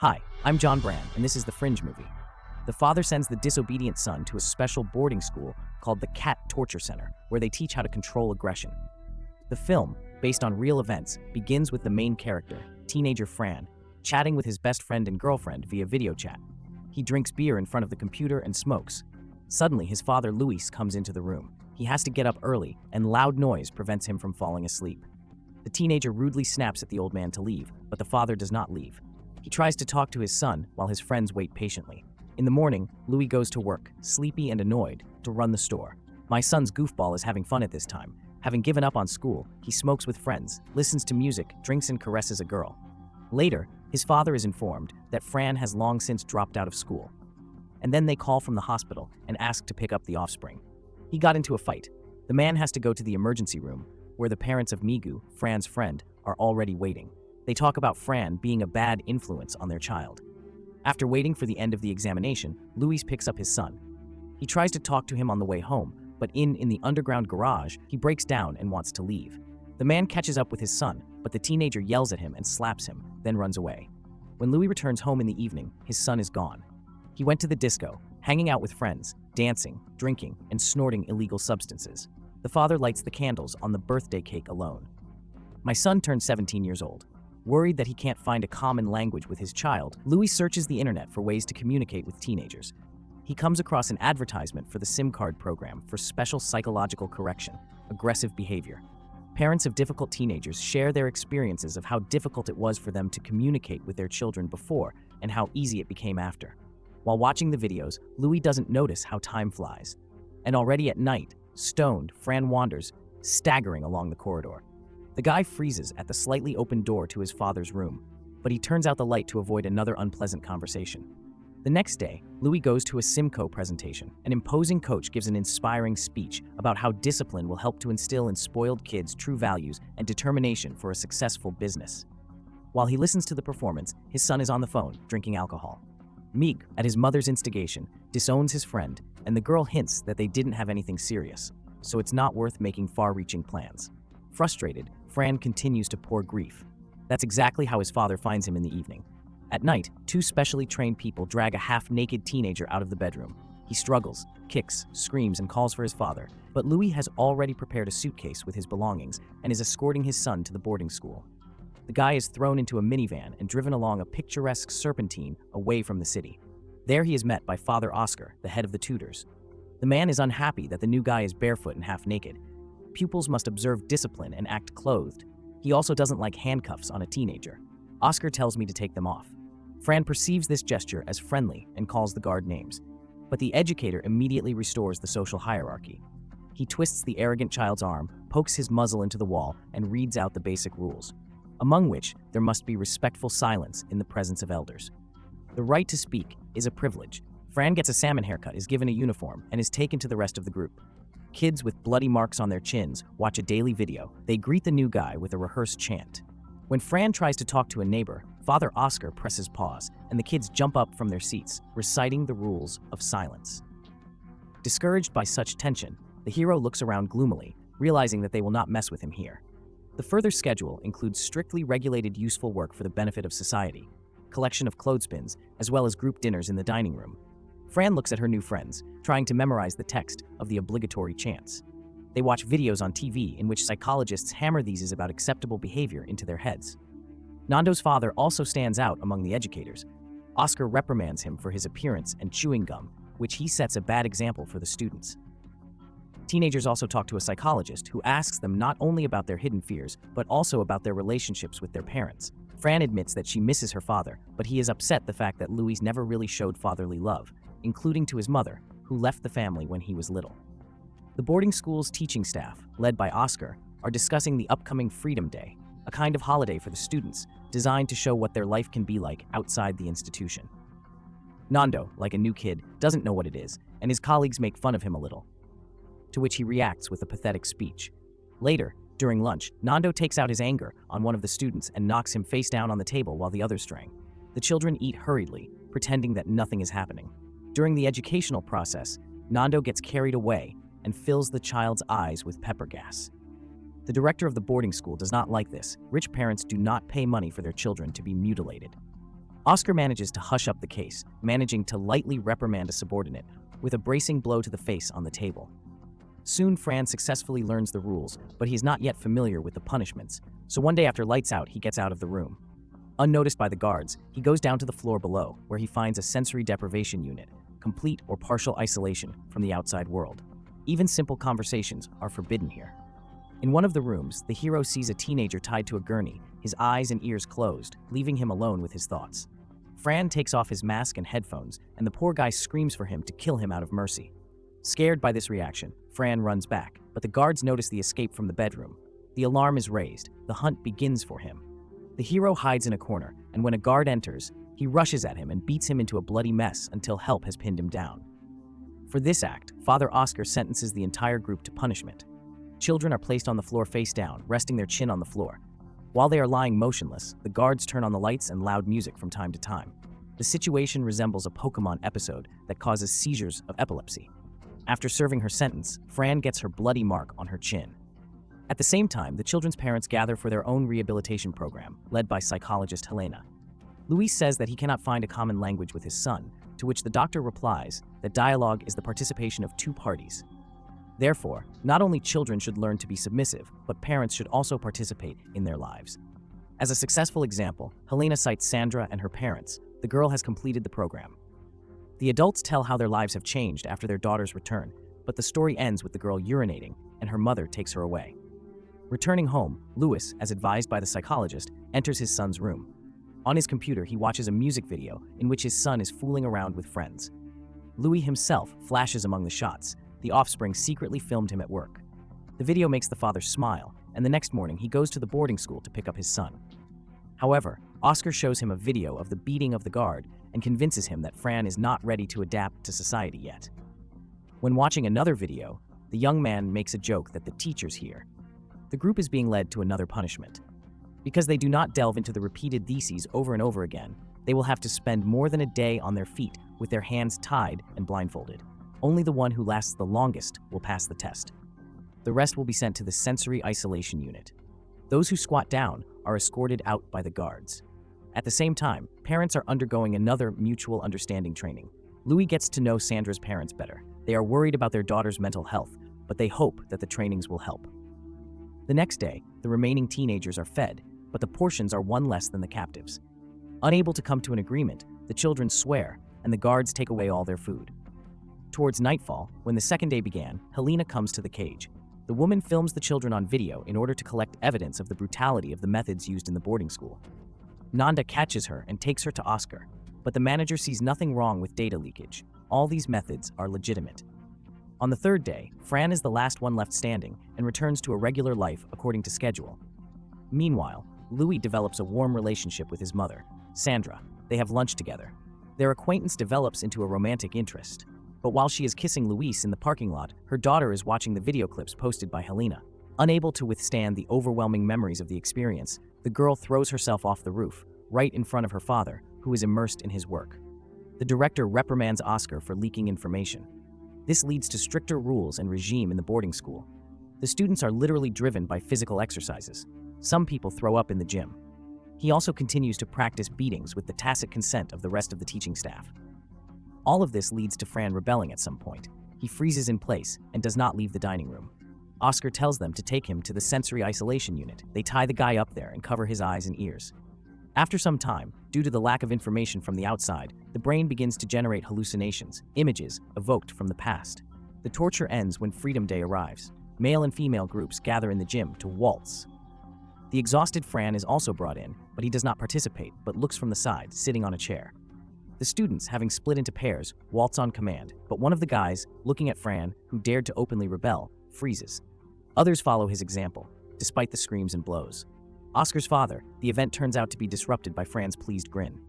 Hi, I'm John Brand, and this is the Fringe movie. The father sends the disobedient son to a special boarding school called the Cat Torture Center, where they teach how to control aggression. The film, based on real events, begins with the main character, teenager Fran, chatting with his best friend and girlfriend via video chat. He drinks beer in front of the computer and smokes. Suddenly, his father Luis comes into the room. He has to get up early, and loud noise prevents him from falling asleep. The teenager rudely snaps at the old man to leave, but the father does not leave. He tries to talk to his son while his friends wait patiently. In the morning, Louis goes to work, sleepy and annoyed, to run the store. My son's goofball is having fun at this time. Having given up on school, he smokes with friends, listens to music, drinks and caresses a girl. Later, his father is informed that Fran has long since dropped out of school. And then they call from the hospital and ask to pick up the offspring. He got into a fight. The man has to go to the emergency room, where the parents of Migu, Fran's friend, are already waiting. They talk about Fran being a bad influence on their child. After waiting for the end of the examination, Luis picks up his son. He tries to talk to him on the way home, but in the underground garage, he breaks down and wants to leave. The man catches up with his son, but the teenager yells at him and slaps him, then runs away. When Louis returns home in the evening, his son is gone. He went to the disco, hanging out with friends, dancing, drinking, and snorting illegal substances. The father lights the candles on the birthday cake alone. My son turned 17 years old. Worried that he can't find a common language with his child, Louis searches the internet for ways to communicate with teenagers. He comes across an advertisement for the SIM card program for special psychological correction, aggressive behavior. Parents of difficult teenagers share their experiences of how difficult it was for them to communicate with their children before and how easy it became after. While watching the videos, Louis doesn't notice how time flies. And already at night, stoned, Fran wanders, staggering along the corridor. The guy freezes at the slightly open door to his father's room, but he turns out the light to avoid another unpleasant conversation. The next day, Louis goes to a Simco presentation. An imposing coach gives an inspiring speech about how discipline will help to instill in spoiled kids true values and determination for a successful business. While he listens to the performance, his son is on the phone, drinking alcohol. Mig, at his mother's instigation, disowns his friend, and the girl hints that they didn't have anything serious, so it's not worth making far-reaching plans. Frustrated, Fran continues to pour grief. That's exactly how his father finds him in the evening. At night, two specially trained people drag a half-naked teenager out of the bedroom. He struggles, kicks, screams, and calls for his father, but Louis has already prepared a suitcase with his belongings and is escorting his son to the boarding school. The guy is thrown into a minivan and driven along a picturesque serpentine away from the city. There he is met by Father Oscar, the head of the tutors. The man is unhappy that the new guy is barefoot and half-naked. Pupils must observe discipline and act clothed. He also doesn't like handcuffs on a teenager. Oscar tells me to take them off. Fran perceives this gesture as friendly and calls the guard names. But the educator immediately restores the social hierarchy. He twists the arrogant child's arm, pokes his muzzle into the wall, and reads out the basic rules, among which there must be respectful silence in the presence of elders. The right to speak is a privilege. Fran gets a salmon haircut, is given a uniform, and is taken to the rest of the group. Kids with bloody marks on their chins watch a daily video. They greet the new guy with a rehearsed chant. When Fran tries to talk to a neighbor, Father Oscar presses pause, and the kids jump up from their seats, reciting the rules of silence. Discouraged by such tension, the hero looks around gloomily, realizing that they will not mess with him here. The further schedule includes strictly regulated useful work for the benefit of society, collection of clothespins, as well as group dinners in the dining room. Fran looks at her new friends, trying to memorize the text of the obligatory chants. They watch videos on TV in which psychologists hammer these about acceptable behavior into their heads. Nando's father also stands out among the educators. Oscar reprimands him for his appearance and chewing gum, which he sets a bad example for the students. Teenagers also talk to a psychologist who asks them not only about their hidden fears, but also about their relationships with their parents. Fran admits that she misses her father, but he is upset the fact that Louis never really showed fatherly love, including to his mother, who left the family when he was little. The boarding school's teaching staff, led by Oscar, are discussing the upcoming Freedom Day, a kind of holiday for the students, designed to show what their life can be like outside the institution. Nando, like a new kid, doesn't know what it is, and his colleagues make fun of him a little, to which he reacts with a pathetic speech. Later, during lunch, Nando takes out his anger on one of the students and knocks him face down on the table while the others drink. The children eat hurriedly, pretending that nothing is happening. During the educational process, Nando gets carried away and fills the child's eyes with pepper gas. The director of the boarding school does not like this. Rich parents do not pay money for their children to be mutilated. Oscar manages to hush up the case, managing to lightly reprimand a subordinate with a bracing blow to the face on the table. Soon, Fran successfully learns the rules, but he is not yet familiar with the punishments, so one day after lights out, he gets out of the room. Unnoticed by the guards, he goes down to the floor below, where he finds a sensory deprivation unit, complete or partial isolation from the outside world. Even simple conversations are forbidden here. In one of the rooms, the hero sees a teenager tied to a gurney, his eyes and ears closed, leaving him alone with his thoughts. Fran takes off his mask and headphones, and the poor guy screams for him to kill him out of mercy. Scared by this reaction, Fran runs back, but the guards notice the escape from the bedroom. The alarm is raised. The hunt begins for him. The hero hides in a corner, and when a guard enters, he rushes at him and beats him into a bloody mess until help has pinned him down. For this act, Father Oscar sentences the entire group to punishment. Children are placed on the floor face down, resting their chin on the floor. While they are lying motionless, the guards turn on the lights and loud music from time to time. The situation resembles a Pokemon episode that causes seizures of epilepsy. After serving her sentence, Fran gets her bloody mark on her chin. At the same time, the children's parents gather for their own rehabilitation program, led by psychologist Helena. Luis says that he cannot find a common language with his son, to which the doctor replies that dialogue is the participation of two parties. Therefore, not only children should learn to be submissive, but parents should also participate in their lives. As a successful example, Helena cites Sandra and her parents. The girl has completed the program. The adults tell how their lives have changed after their daughter's return, but the story ends with the girl urinating, and her mother takes her away. Returning home, Luis, as advised by the psychologist, enters his son's room. On his computer, he watches a music video in which his son is fooling around with friends. Louis himself flashes among the shots. The offspring secretly filmed him at work. The video makes the father smile, and the next morning he goes to the boarding school to pick up his son. However, Oscar shows him a video of the beating of the guard and convinces him that Fran is not ready to adapt to society yet. When watching another video, the young man makes a joke that the teachers hear. The group is being led to another punishment. Because they do not delve into the repeated theses over and over again, they will have to spend more than a day on their feet with their hands tied and blindfolded. Only the one who lasts the longest will pass the test. The rest will be sent to the sensory isolation unit. Those who squat down are escorted out by the guards. At the same time, parents are undergoing another mutual understanding training. Louis gets to know Sandra's parents better. They are worried about their daughter's mental health, but they hope that the trainings will help. The next day, the remaining teenagers are fed, but the portions are one less than the captives. Unable to come to an agreement, the children swear, and the guards take away all their food. Towards nightfall, when the second day began, Helena comes to the cage. The woman films the children on video in order to collect evidence of the brutality of the methods used in the boarding school. Nanda catches her and takes her to Oscar, but the manager sees nothing wrong with data leakage. All these methods are legitimate. On the third day, Fran is the last one left standing and returns to a regular life according to schedule. Meanwhile, Louis develops a warm relationship with his mother, Sandra. They have lunch together. Their acquaintance develops into a romantic interest. But while she is kissing Luis in the parking lot, her daughter is watching the video clips posted by Helena. Unable to withstand the overwhelming memories of the experience, the girl throws herself off the roof, right in front of her father, who is immersed in his work. The director reprimands Oscar for leaking information. This leads to stricter rules and regime in the boarding school. The students are literally driven by physical exercises. Some people throw up in the gym. He also continues to practice beatings with the tacit consent of the rest of the teaching staff. All of this leads to Fran rebelling at some point. He freezes in place and does not leave the dining room. Oscar tells them to take him to the sensory isolation unit. They tie the guy up there and cover his eyes and ears. After some time, due to the lack of information from the outside, the brain begins to generate hallucinations, images evoked from the past. The torture ends when Freedom Day arrives. Male and female groups gather in the gym to waltz. The exhausted Fran is also brought in, but he does not participate, but looks from the side, sitting on a chair. The students, having split into pairs, waltz on command, but one of the guys, looking at Fran, who dared to openly rebel, freezes. Others follow his example, despite the screams and blows. Oscar's father, the event turns out to be disrupted by Fran's pleased grin.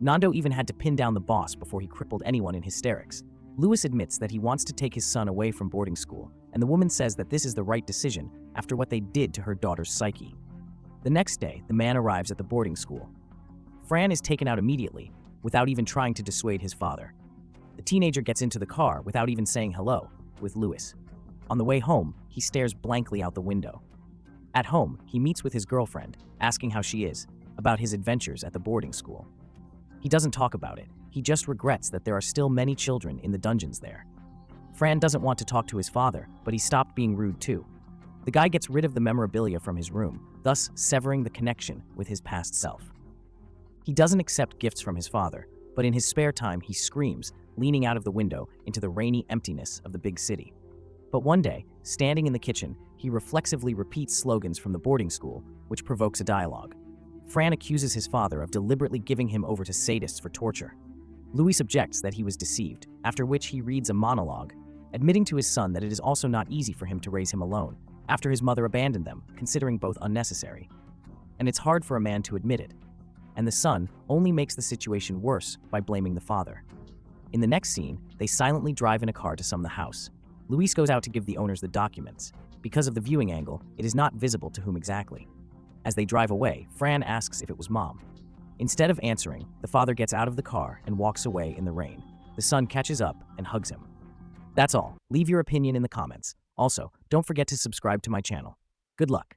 Nando even had to pin down the boss before he crippled anyone in hysterics. Louis admits that he wants to take his son away from boarding school, and the woman says that this is the right decision after what they did to her daughter's psyche. The next day, the man arrives at the boarding school. Fran is taken out immediately, without even trying to dissuade his father. The teenager gets into the car without even saying hello, with Louis. On the way home, he stares blankly out the window. At home, he meets with his girlfriend, asking how she is, about his adventures at the boarding school. He doesn't talk about it. He just regrets that there are still many children in the dungeons there. Fran doesn't want to talk to his father, but he stopped being rude too. The guy gets rid of the memorabilia from his room, thus severing the connection with his past self. He doesn't accept gifts from his father, but in his spare time he screams, leaning out of the window into the rainy emptiness of the big city. But one day, standing in the kitchen, he reflexively repeats slogans from the boarding school, which provokes a dialogue. Fran accuses his father of deliberately giving him over to sadists for torture. Luis objects that he was deceived, after which he reads a monologue, admitting to his son that it is also not easy for him to raise him alone, after his mother abandoned them, considering both unnecessary. And it's hard for a man to admit it. And the son only makes the situation worse by blaming the father. In the next scene, they silently drive in a car to sum the house. Luis goes out to give the owners the documents. Because of the viewing angle, it is not visible to whom exactly. As they drive away, Fran asks if it was Mom. Instead of answering, the father gets out of the car and walks away in the rain. The son catches up and hugs him. That's all. Leave your opinion in the comments. Also, don't forget to subscribe to my channel. Good luck.